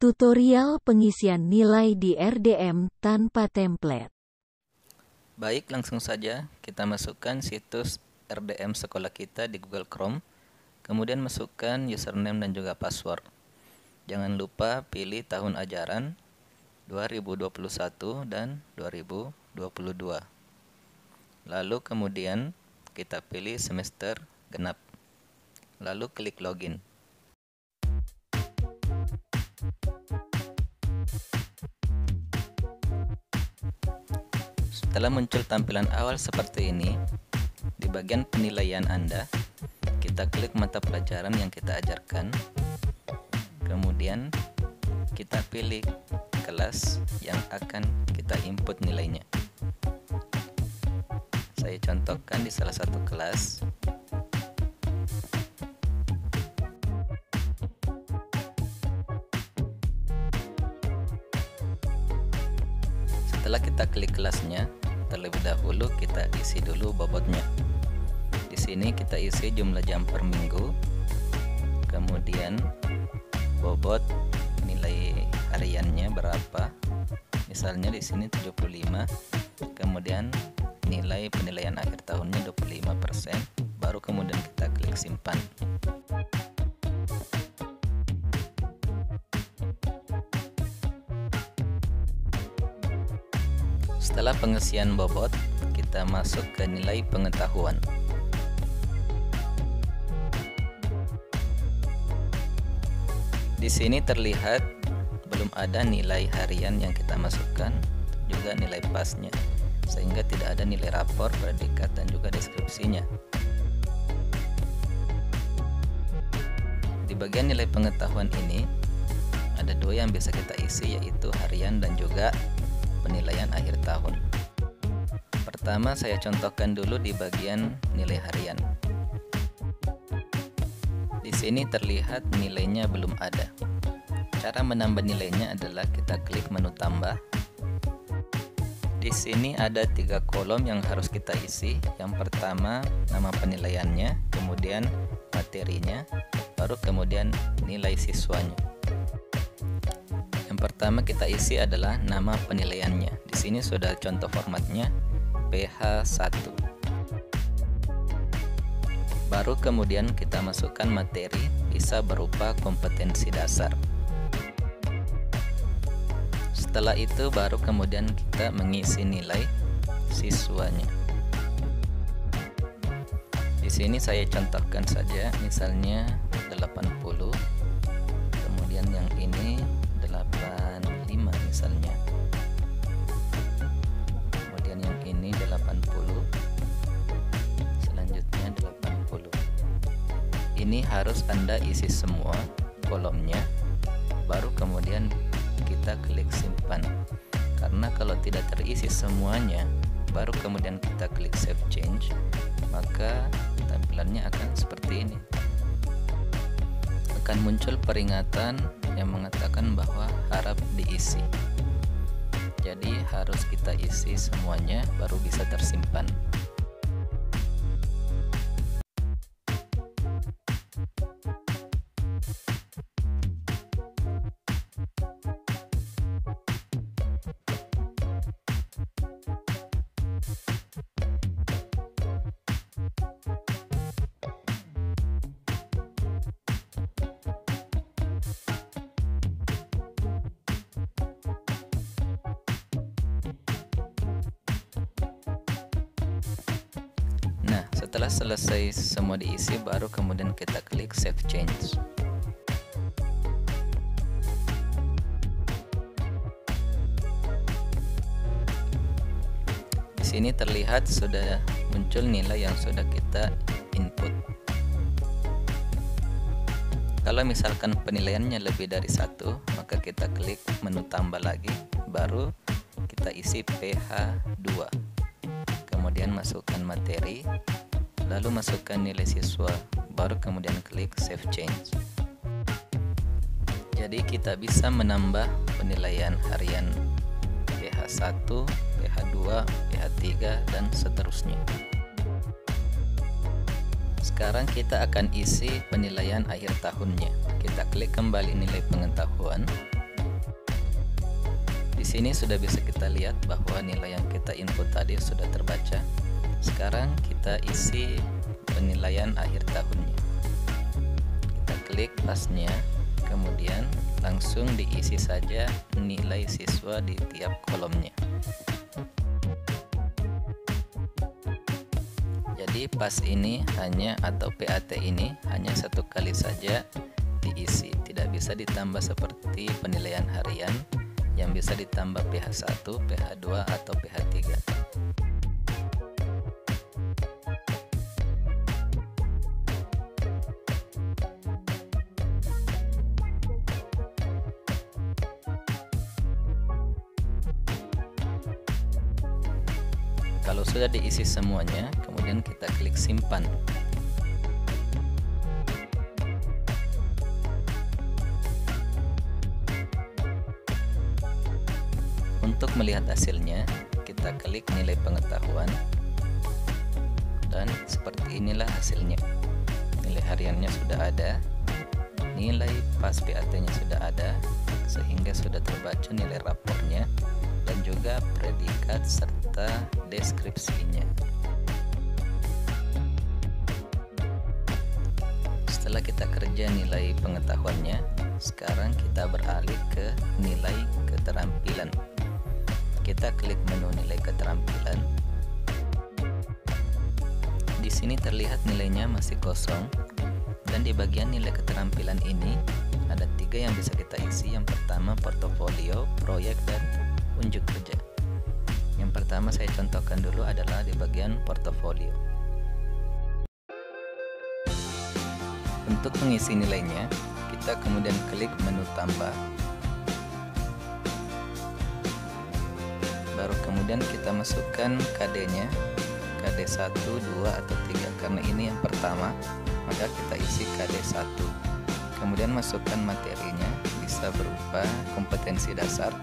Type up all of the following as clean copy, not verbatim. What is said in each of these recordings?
Tutorial pengisian nilai di RDM tanpa template. Baik, langsung saja kita masukkan situs RDM sekolah kita di Google Chrome. Kemudian masukkan username dan juga password. Jangan lupa pilih tahun ajaran 2021 dan 2022. Lalu kemudian kita pilih semester genap. Lalu klik login. Setelah muncul tampilan awal seperti ini, di bagian penilaian Anda, kita klik mata pelajaran yang kita ajarkan. Kemudian kita pilih kelas yang akan kita input nilainya. Saya contohkan di salah satu kelas. Setelah kita klik kelasnya, terlebih dahulu kita isi dulu bobotnya. Di sini kita isi jumlah jam per minggu, kemudian bobot nilai hariannya berapa. Misalnya di sini 75, kemudian nilai penilaian akhir tahunnya 25%, baru kemudian kita klik simpan. Setelah pengisian bobot, kita masuk ke nilai pengetahuan. Di sini terlihat belum ada nilai harian yang kita masukkan, juga nilai pasnya, sehingga tidak ada nilai rapor, predikat, dan juga deskripsinya. Di bagian nilai pengetahuan ini, ada dua yang bisa kita isi, yaitu harian dan juga penilaian akhir tahun. Pertama, saya contohkan dulu di bagian nilai harian. Di sini terlihat nilainya belum ada. Cara menambah nilainya adalah kita klik menu tambah. Di sini ada 3 kolom yang harus kita isi. Yang pertama, nama penilaiannya, kemudian materinya, baru kemudian nilai siswanya. Yang pertama kita isi adalah nama penilaiannya. Di sini sudah contoh formatnya PH1. Baru kemudian kita masukkan materi, bisa berupa kompetensi dasar. Setelah itu baru kemudian kita mengisi nilai siswanya. Di sini saya contohkan saja, misalnya 80. Kemudian yang ini 85 misalnya. Kemudian yang ini 80. Selanjutnya 80. Ini harus Anda isi semua kolomnya, baru kemudian kita klik simpan. Karena kalau tidak terisi semuanya, baru kemudian kita klik save change, maka tampilannya akan seperti ini. Akan muncul peringatan yang mengatakan bahwa harap diisi. Jadi harus kita isi semuanya baru bisa tersimpan. Nah, setelah selesai semua diisi, baru kemudian kita klik save change. Di sini terlihat sudah muncul nilai yang sudah kita input. Kalau misalkan penilaiannya lebih dari 1, maka kita klik menu tambah lagi, baru kita isi PH2. Kemudian masukkan materi, lalu masukkan nilai siswa, baru kemudian klik save change. Jadi kita bisa menambah penilaian harian PH1, PH2, PH3, dan seterusnya. Sekarang kita akan isi penilaian akhir tahunnya. Kita klik kembali nilai pengetahuan, Di sini sudah bisa kita lihat bahwa nilai yang kita input tadi sudah terbaca. Sekarang kita isi penilaian akhir tahunnya. Kita klik pasnya, kemudian langsung diisi saja nilai siswa di tiap kolomnya. Jadi pas ini hanya atau PAT ini hanya satu kali saja diisi, tidak bisa ditambah seperti penilaian harian yang bisa ditambah PH1, PH2 atau PH3. Kalau sudah diisi semuanya, kemudian kita klik simpan. Untuk melihat hasilnya, kita klik nilai pengetahuan dan seperti inilah hasilnya. Nilai hariannya sudah ada, nilai pas PAT-nya sudah ada, sehingga sudah terbaca nilai rapornya dan juga predikat serta deskripsinya. Setelah kita kerja nilai pengetahuannya, sekarang kita beralih ke nilai keterampilan. Kita klik menu nilai keterampilan. Di sini terlihat nilainya masih kosong, dan di bagian nilai keterampilan ini ada 3 yang bisa kita isi. Yang pertama portofolio, proyek, dan unjuk kerja. Yang pertama saya contohkan dulu adalah di bagian portofolio. Untuk mengisi nilainya, kita kemudian klik menu tambah. Baru kemudian kita masukkan KD-nya, KD 1, 2, atau 3. Karena ini yang pertama, maka kita isi KD 1. Kemudian masukkan materinya, bisa berupa kompetensi dasar,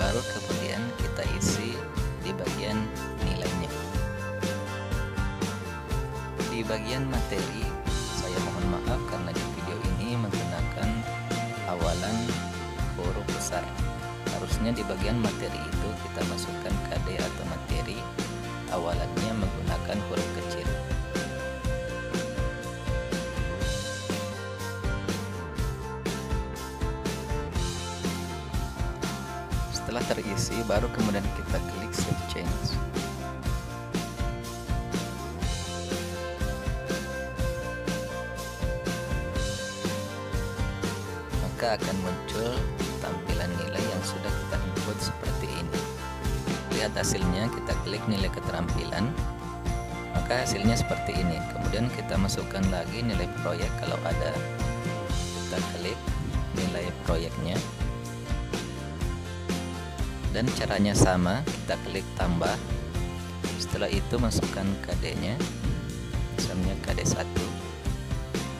baru kemudian kita isi di bagian nilainya. Di bagian materi, saya mohon maaf karena di video ini menggunakan awalan huruf besar. Harusnya di bagian materi itu kita masukkan KD atau materi awalannya menggunakan huruf kecil. Setelah terisi, baru kemudian kita klik Save Change. Maka akan muncul tampilan nilai yang sudah kita input seperti ini. Lihat hasilnya, kita klik nilai keterampilan, maka hasilnya seperti ini. Kemudian kita masukkan lagi nilai proyek kalau ada. Kita klik nilai proyeknya. Dan caranya sama, kita klik tambah. Setelah itu masukkan KD-nya, misalnya KD 1.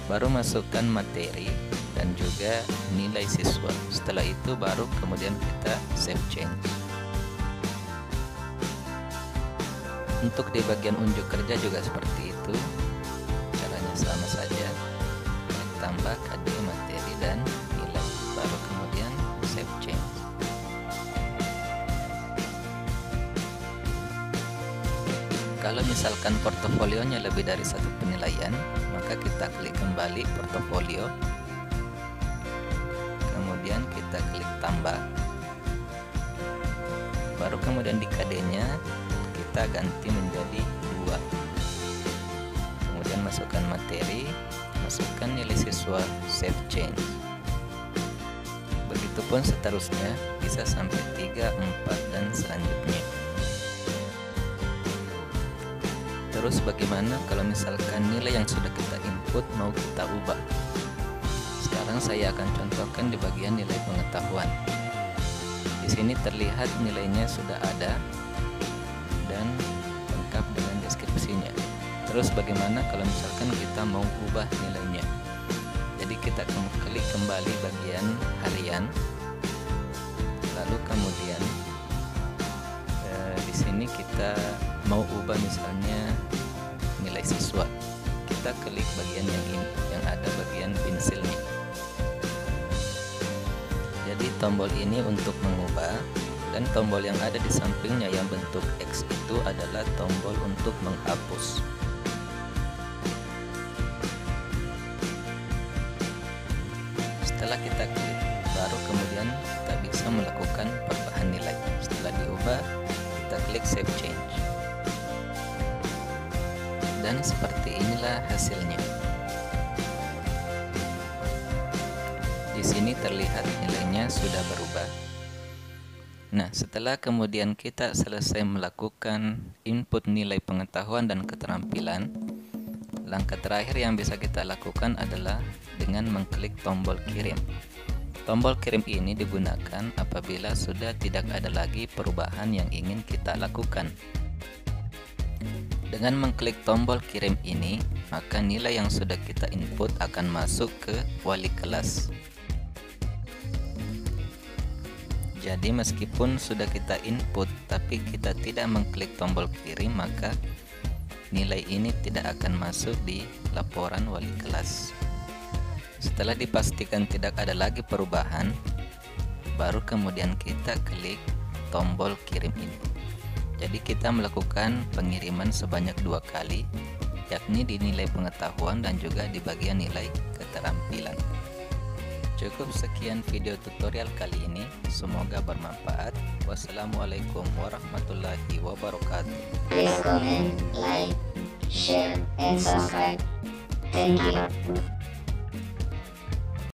Baru masukkan materi dan juga nilai siswa. Setelah itu baru kemudian kita save change. Untuk di bagian unjuk kerja juga seperti itu. Caranya sama saja. Klik tambah KD, materi, dan nilai. Baru kemudian save change. Kalau misalkan portofolionya lebih dari 1 penilaian, maka kita klik kembali portofolio. Kemudian kita klik tambah. Baru kemudian di KD-nya kita ganti menjadi 2. Kemudian masukkan materi, masukkan nilai siswa, save change. Begitupun seterusnya, bisa sampai 3, 4, dan selanjutnya. Terus bagaimana kalau misalkan nilai yang sudah kita input mau kita ubah? Sekarang saya akan contohkan di bagian nilai pengetahuan. Di sini terlihat nilainya sudah ada dan lengkap dengan deskripsinya. Terus bagaimana kalau misalkan kita mau ubah nilainya? Jadi kita klik kembali bagian harian, lalu kemudian di sini kita mau ubah misalnya nilai siswa. Kita kita klik bagian yang ini, yang ada bagian pensilnya. Jadi tombol ini untuk mengubah, dan tombol yang ada di sampingnya yang bentuk X itu adalah tombol untuk menghapus. Setelah kita klik, baru kemudian kita bisa melakukan perubahan nilai. Setelah diubah, kita klik Save Change. Dan seperti inilah hasilnya. Di sini terlihat nilainya sudah berubah. Nah, setelah kemudian kita selesai melakukan input nilai pengetahuan dan keterampilan, langkah terakhir yang bisa kita lakukan adalah dengan mengklik tombol kirim. Tombol kirim ini digunakan apabila sudah tidak ada lagi perubahan yang ingin kita lakukan. Dengan mengklik tombol kirim ini, maka nilai yang sudah kita input akan masuk ke wali kelas. Jadi meskipun sudah kita input tapi kita tidak mengklik tombol kirim, maka nilai ini tidak akan masuk di laporan wali kelas. Setelah dipastikan tidak ada lagi perubahan, baru kemudian kita klik tombol kirim ini. Jadi kita melakukan pengiriman sebanyak 2 kali, yakni di nilai pengetahuan dan juga di bagian nilai keterampilan. Cukup sekian video tutorial kali ini, semoga bermanfaat. Wassalamualaikum warahmatullahi wabarakatuh. Please comment, like, share, and subscribe. Thank you.